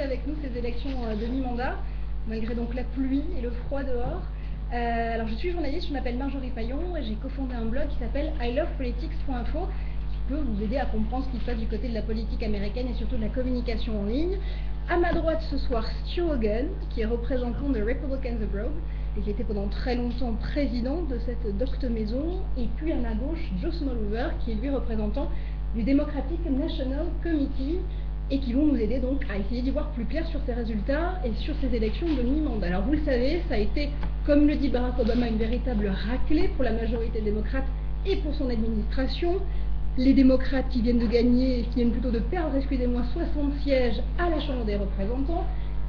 Avec nous ces élections de mi-mandat, malgré donc la pluie et le froid dehors. Alors je suis journaliste, je m'appelle Marjorie Paillon et j'ai cofondé un blog qui s'appelle ilovepolitics.info qui peut vous aider à comprendre ce qui se passe du côté de la politique américaine et surtout de la communication en ligne. À ma droite ce soir, Stu Hogan, qui est représentant de Republicans Abroad et qui était pendant très longtemps président de cette docte maison. Et puis à ma gauche, Joe Smallhover, qui est lui représentant du Democratic National Committee, et qui vont nous aider donc à essayer d'y voir plus clair sur ces résultats et sur ces élections de mi-mandat. Alors vous le savez, ça a été, comme le dit Barack Obama, une véritable raclée pour la majorité démocrate et pour son administration. Les démocrates qui viennent de gagner, qui viennent plutôt de perdre, excusez-moi, 60 sièges à la Chambre des représentants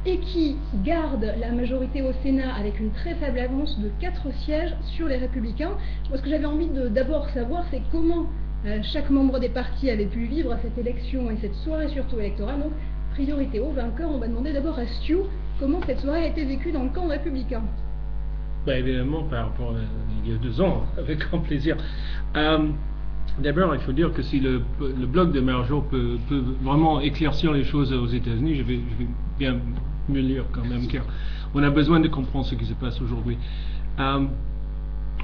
et qui gardent la majorité au Sénat avec une très faible avance de 4 sièges sur les républicains. Moi, ce que j'avais envie de d'abord savoir, c'est comment chaque membre des partis avait pu vivre cette élection et cette soirée surtout électorale. Donc, priorité au vainqueur. On va demander d'abord à Stu comment cette soirée a été vécue dans le camp républicain. Évidemment, par rapport à il y a 2 ans, avec grand plaisir. D'abord, il faut dire que si le blog de Marjo peut vraiment éclaircir les choses aux États-Unis, je vais bien mieux lire quand même, car on a besoin de comprendre ce qui se passe aujourd'hui.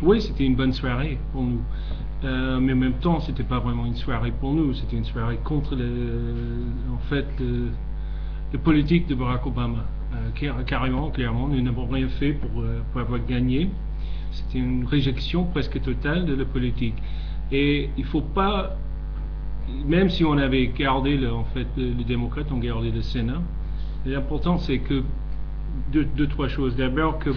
Oui, c'était une bonne soirée pour nous. Mais en même temps, c'était pas vraiment une soirée pour nous, c'était une soirée contre la politique de Barack Obama. Clairement, nous n'avons rien fait pour avoir gagné. C'était une réjection presque totale de la politique. Et il faut pas, même si on avait gardé les démocrates ont gardé le Sénat, l'important c'est que deux, trois choses. D'abord que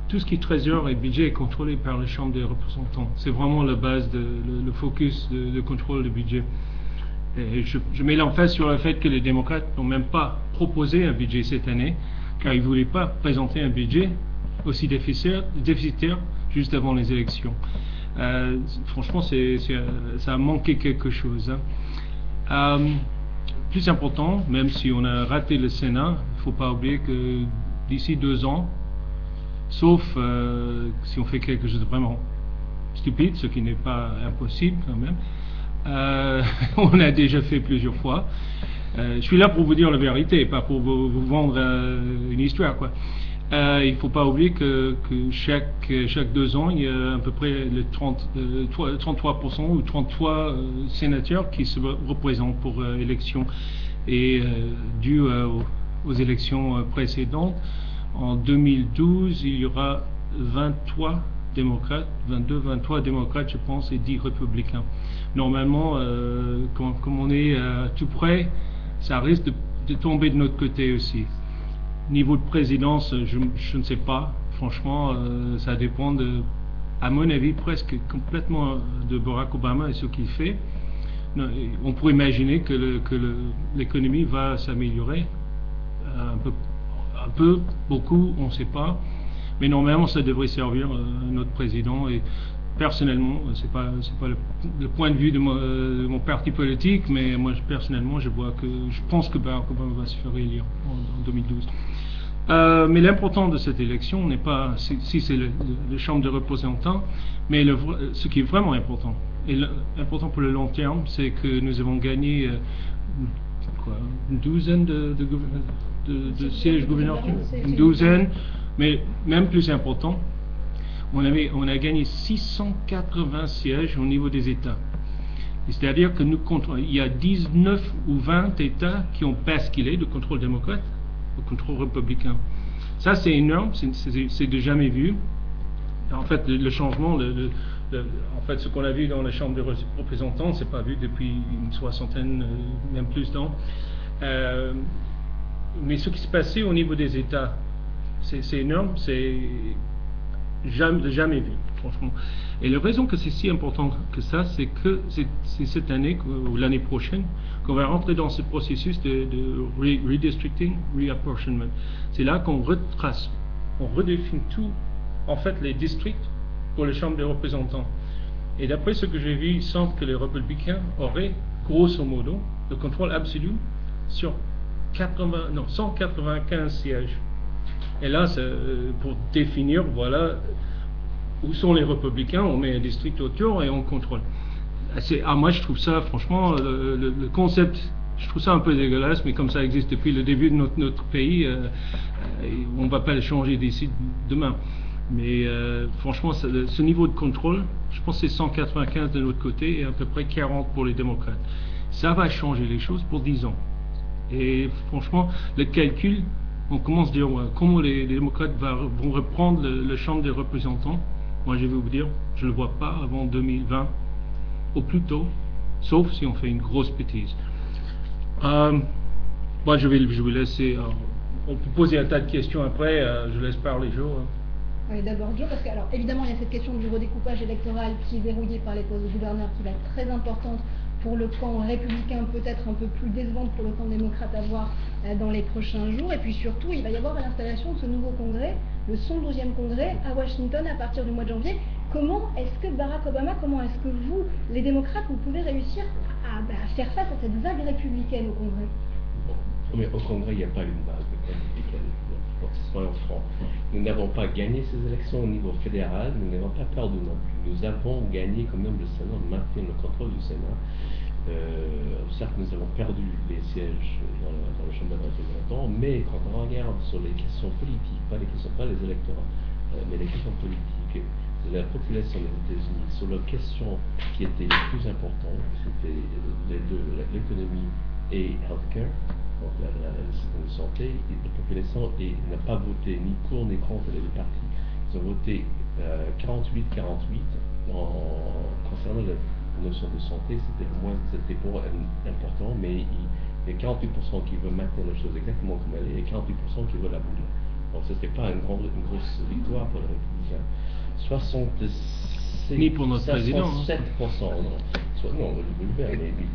tout ce qui est trésor et budget est contrôlé par la Chambre des représentants. C'est vraiment la base, le focus de contrôle du budget. Et je mets l'emphase sur le fait que les démocrates n'ont même pas proposé un budget cette année, car ils ne voulaient pas présenter un budget aussi déficitaire juste avant les élections. Franchement, ça a manqué quelque chose. Plus important, même si on a raté le Sénat, il ne faut pas oublier que d'ici 2 ans, sauf si on fait quelque chose de vraiment stupide, ce qui n'est pas impossible quand même, on a déjà fait plusieurs fois. Je suis là pour vous dire la vérité, pas pour vous vendre une histoire, quoi. Il ne faut pas oublier que chaque 2 ans, il y a à peu près 33% ou 33 sénateurs qui se représentent pour élection. Et dû aux élections précédentes, en 2012, il y aura 23 démocrates, 23 démocrates, je pense, et 10 républicains. Normalement, comme on est tout près, ça risque de tomber de notre côté aussi. Niveau de présidence, je ne sais pas. Franchement, ça dépend à mon avis, presque complètement de Barack Obama et ce qu'il fait. On pourrait imaginer que l'économie va s'améliorer un peu, beaucoup, on ne sait pas. Mais normalement, ça devrait servir notre président. Et personnellement, c'est pas le point de vue de mon parti politique, mais moi personnellement, je pense que Barack Obama va se faire élire en 2012. Mais l'important de cette élection n'est pas si c'est la Chambre des représentants, mais ce qui est vraiment important, et important pour le long terme, c'est que nous avons gagné une douzaine de sièges gouverneurs, une douzaine, mais même plus important, on a gagné 680 sièges au niveau des États. C'est-à-dire que il y a 19 ou 20 États qui ont basculé de contrôle démocrate au contrôle républicain. Ça, c'est énorme, c'est de jamais vu. En fait, le changement, ce qu'on a vu dans la Chambre des représentants, c'est pas vu depuis une 60aine, même plus d'ans. Mais ce qui s'est passé au niveau des États, c'est énorme, c'est jamais vu, franchement. Et la raison que c'est si important que ça, c'est que c'est cette année ou l'année prochaine qu'on va rentrer dans ce processus de redistricting, reapportionment. C'est là qu'on retrace, on redéfinit tout, en fait, les districts pour les chambres des représentants. Et d'après ce que j'ai vu, il semble que les républicains auraient, grosso modo, le contrôle absolu sur 195 sièges. Et là, pour définir, voilà, où sont les républicains, on met un district autour et on contrôle. Moi, je trouve ça, franchement, le concept Je trouve ça un peu dégueulasse, mais comme ça existe depuis le début de notre pays, on ne va pas le changer d'ici demain. Mais franchement, ce niveau de contrôle, je pense que c'est 195 de notre côté et à peu près 40 pour les démocrates. Ça va changer les choses pour 10 ans. Et franchement, le calcul, on commence à dire comment les démocrates vont reprendre le chambre des représentants. Moi, je vais vous dire, je ne le vois pas avant 2020, au plus tôt, sauf si on fait une grosse bêtise. Moi, je vais laisser. On peut poser un tas de questions après. Je laisse parler Joe. Oui, d'abord Joe, parce que alors évidemment il y a cette question du redécoupage électoral qui est verrouillé par les postes de gouverneurs, qui va être très importante pour le camp républicain, peut-être un peu plus décevante pour le camp démocrate à voir dans les prochains jours. Et puis surtout, il va y avoir l'installation de ce nouveau congrès, le 112e congrès à Washington à partir du mois de janvier. Comment est-ce que Barack Obama, comment est-ce que vous, les démocrates, vous pouvez réussir à faire face à cette vague républicaine au congrès? Mais au congrès, il n'y a pas une vague républicaine. Soyons francs. Nous n'avons pas gagné ces élections au niveau fédéral, nous n'avons pas perdu non plus. Nous avons gagné quand même le Sénat, maintenu le contrôle du Sénat. Certes, nous avons perdu les sièges dans la Chambre des représentants, mais quand on regarde sur les questions politiques, pas les électorats, mais les questions politiques de la population des États-Unis, sur les questions qui étaient les plus importantes, c'était les deux, l'économie et healthcare. Donc la système de santé, la population n'a pas voté ni pour ni contre les deux partis. Ils ont voté 48-48 concernant la notion de santé, c'était pour important, mais il y a 48% qui veulent maintenir la chose exactement comme elle est et 48% qui veulent la bouger. Donc ce n'était pas une grosse victoire pour les républicains. 67%, ni pour notre président. Non, mais tu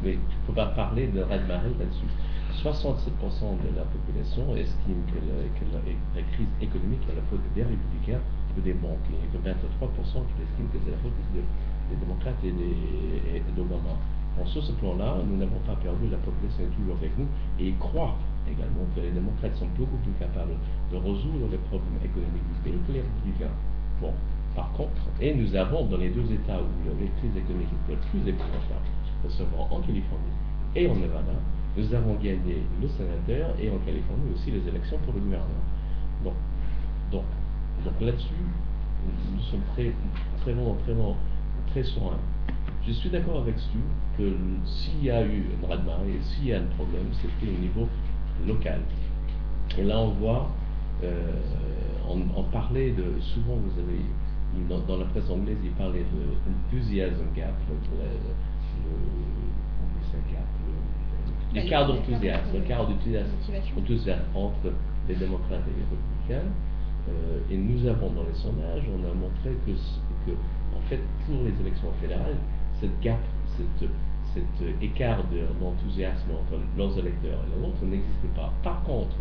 ne peux pas parler de raz-de-marée là-dessus. 67% de la population estime que la crise économique est la faute des républicains ou des banques. Il y a 23% qui estiment que c'est la faute des démocrates et d'Obama. Donc sur ce plan-là, nous n'avons pas perdu, la population est toujours avec nous et ils croient également que les démocrates sont beaucoup plus capables de résoudre les problèmes économiques du pays que les républicains. Bon, par contre, et nous avons dans les deux États où les crises économiques étaient le plus épouvantables, à savoir en Californie et en Nevada, nous avons gagné le sénateur et en Californie aussi les élections pour le gouverneur. Donc là-dessus, nous sommes très sereins. Je suis d'accord avec Stu que s'il y a eu un raz-de-marée, s'il y a un problème, c'était au niveau local. Et là, on voit, on parlait de, souvent vous avez, dans la presse anglaise, il parlait de enthusiasm gap, l'écart d'enthousiasme entre les démocrates et les républicains. Et nous avons dans les sondages, on a montré que en fait, pour les élections fédérales, cette gap, cet écart d'enthousiasme entre leurs électeurs et les autres n'existait pas. Par contre,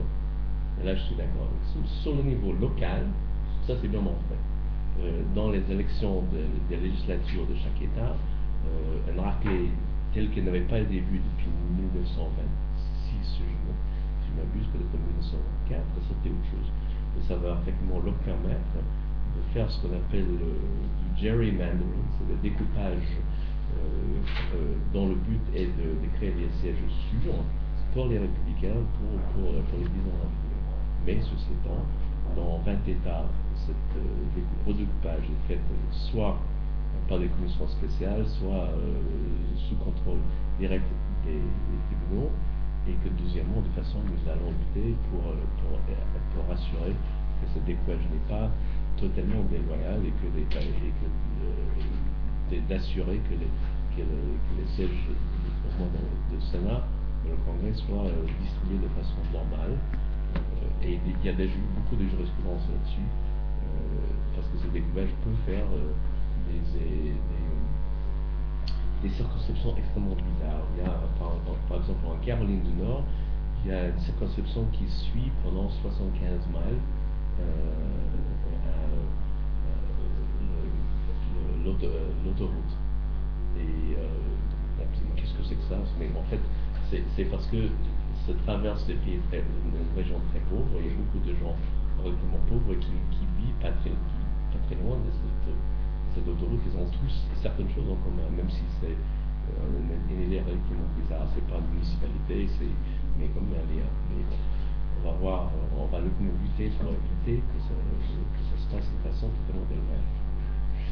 et là je suis d'accord avec vous, sur le niveau local, ça c'est vraiment vrai. Dans les élections des législatures de chaque État, un raclée tel qu'elle n'avait pas été vue depuis 1926, si je m'abuse, que depuis 1924, c'était autre chose. Et ça va effectivement leur permettre de faire ce qu'on appelle du gerrymandering, c'est le découpage dont le but est de créer des sièges sûrs pour les républicains pour les 10 ans à venir. Mais ceci étant, dans 20 États, cette redécoupage est faite soit par des commissions spéciales, soit sous contrôle direct des tribunaux, et que deuxièmement, de toute façon, nous allons lutter pour assurer que ce découpage n'est pas totalement déloyal et d'assurer que les sièges du Sénat et le Congrès soient distribués de façon normale. Et il y a déjà eu beaucoup de jurisprudence là-dessus, parce que ce découpage peut faire des circonscriptions extrêmement bizarres. Il y a, par exemple, en Caroline du Nord, il y a une circonscription qui suit pendant 75 miles l'autoroute. Et qu'est-ce que c'est que ça? Mais en fait, c'est parce que ça traverse une région très pauvre. Il y a beaucoup de gens relativement pauvres qui vivent pas très loin de cette autoroute. Ils ont tous certaines choses en commun, même si c'est une idée relativement bizarre. C'est pas une municipalité, mais comme mais on va voir, on va lutter pour éviter que ça se passe de façon totalement déloyale.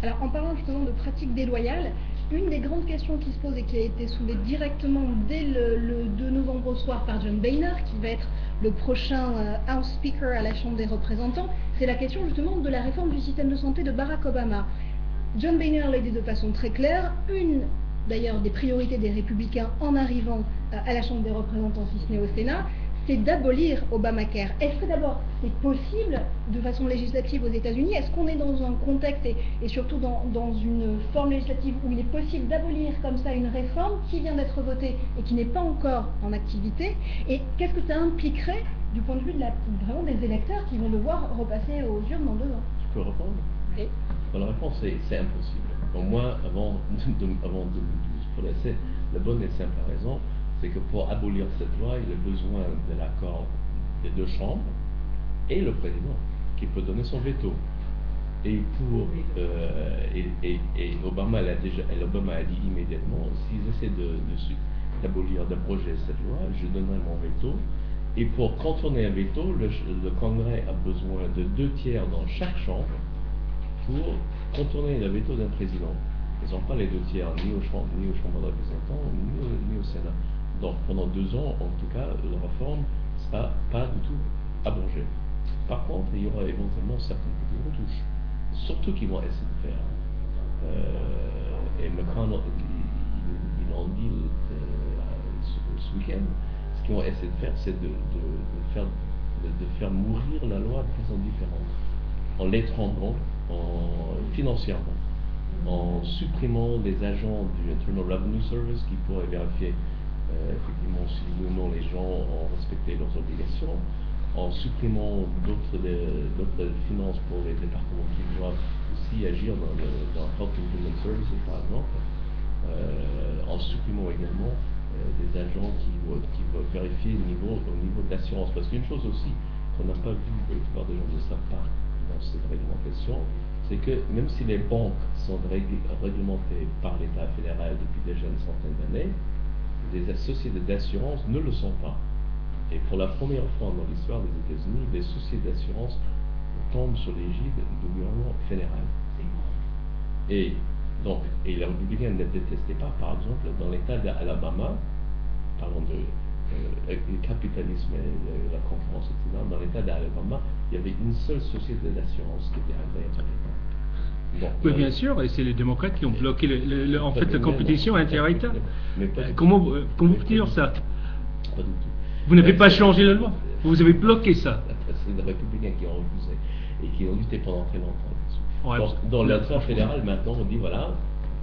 Alors, en parlant justement de pratiques déloyales, une des grandes questions qui se pose et qui a été soulevée directement dès le 2 novembre au soir par John Boehner, qui va être le prochain House Speaker à la Chambre des représentants, c'est la question justement de la réforme du système de santé de Barack Obama. John Boehner l'a dit de façon très claire, une d'ailleurs des priorités des républicains en arrivant à la Chambre des représentants, si ce n'est au Sénat, c'est d'abolir Obamacare. Est-ce que d'abord c'est possible de façon législative aux États-Unis? Est-ce qu'on est dans un contexte et surtout dans une forme législative où il est possible d'abolir comme ça une réforme qui vient d'être votée et qui n'est pas encore en activité? Et qu'est-ce que ça impliquerait du point de vue vraiment des électeurs qui vont devoir repasser aux urnes dans 2 ans? Je peux répondre? Oui. La réponse c'est impossible. Donc moi, avant 2012, la bonne et simple raison, c'est que pour abolir cette loi, il a besoin de l'accord des 2 chambres et le président qui peut donner son veto. Et Obama a dit immédiatement, s'ils essaient d'abroger cette loi, je donnerai mon veto. Et pour contourner un veto, le Congrès a besoin de 2 tiers dans chaque chambre pour contourner le veto d'un président. Ils n'ont pas les 2 tiers ni aux chambres de représentants ni au Sénat. Donc pendant 2 ans, en tout cas, la réforme ne sera pas du tout abrogée. Par contre, il y aura éventuellement certaines petites retouches, surtout qu'ils vont essayer de faire. Et McConnell, il en dit ce week-end, ce qu'ils vont essayer de faire, c'est de faire mourir la loi de façon différente, en l'étrangeant financièrement, en supprimant les agents du Internal Revenue Service qui pourraient vérifier effectivement si ou non les gens ont respecté leurs obligations, en supprimant d'autres finances pour les départements qui doivent aussi agir dans Health and Human Services par exemple, en supprimant également des agents qui vont vérifier au niveau d'assurance. Parce qu'une chose aussi qu'on n'a pas vu, la plupart des gens ne savent pas dans cette réglementation, c'est que même si les banques sont réglementées par l'État fédéral depuis déjà une centaine d'années, les sociétés d'assurance ne le sont pas. Et pour la première fois dans l'histoire des États-Unis, les sociétés d'assurance tombent sur l'égide du gouvernement fédéral. Et les républicains ne détestaient pas, par exemple, dans l'État d'Alabama, parlons de le capitalisme et la concurrence, etc. Dans l'État d'Alabama, il y avait une seule société d'assurance qui était agréée par l'État. Oui, bien sûr, et c'est les démocrates qui ont bloqué en fait la compétition inter-État. Comment vous pouvez dire ça? Pas du tout. Vous n'avez pas changé la loi, vous avez bloqué ça. C'est les républicains qui ont refusé et qui ont lutté pendant très longtemps là-dessus. Ouais, dans l'État fédéral, maintenant, on dit voilà,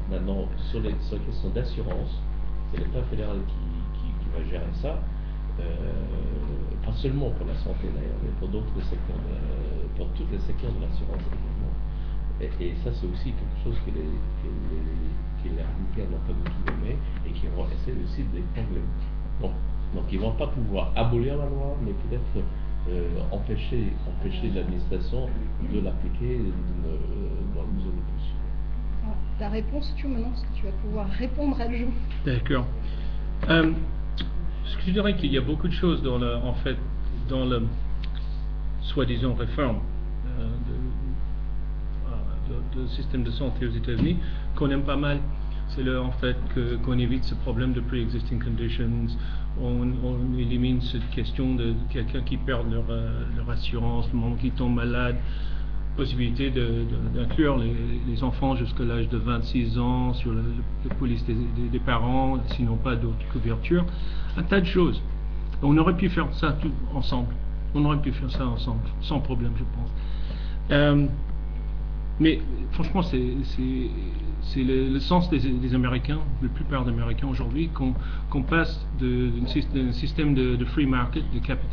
maintenant sur les questions d'assurance, c'est l'État fédéral qui va gérer ça, pas seulement pour la santé d'ailleurs, mais pour d'autres secteurs, pour tous les secteurs de l'assurance également. Et ça, c'est aussi quelque chose que les républicains n'ont pas du tout aimé et qui vont essayer aussi d'étrangler. Donc ils ne vont pas pouvoir abolir la loi, mais peut-être empêcher l'administration de l'appliquer dans la mesure du possible. Ta réponse, maintenant, parce que tu vas pouvoir répondre à Joe. D'accord. Je dirais qu'il y a beaucoup de choses dans le soi-disant réforme de système de santé aux États-Unis qu'on aime pas mal. C'est en fait qu'on évite ce problème de pre-existing conditions, on élimine cette question de quelqu'un qui perd leur assurance, le moment qu'ils tombent malades, possibilité d'inclure les enfants jusqu'à l'âge de 26 ans sur la police des parents, sinon pas d'autres couvertures, un tas de choses. On aurait pu faire ça tout ensemble, sans problème, je pense. Mais franchement, c'est le sens des Américains, la plupart des Américains aujourd'hui, qu'on passe d'un système de free market, de capital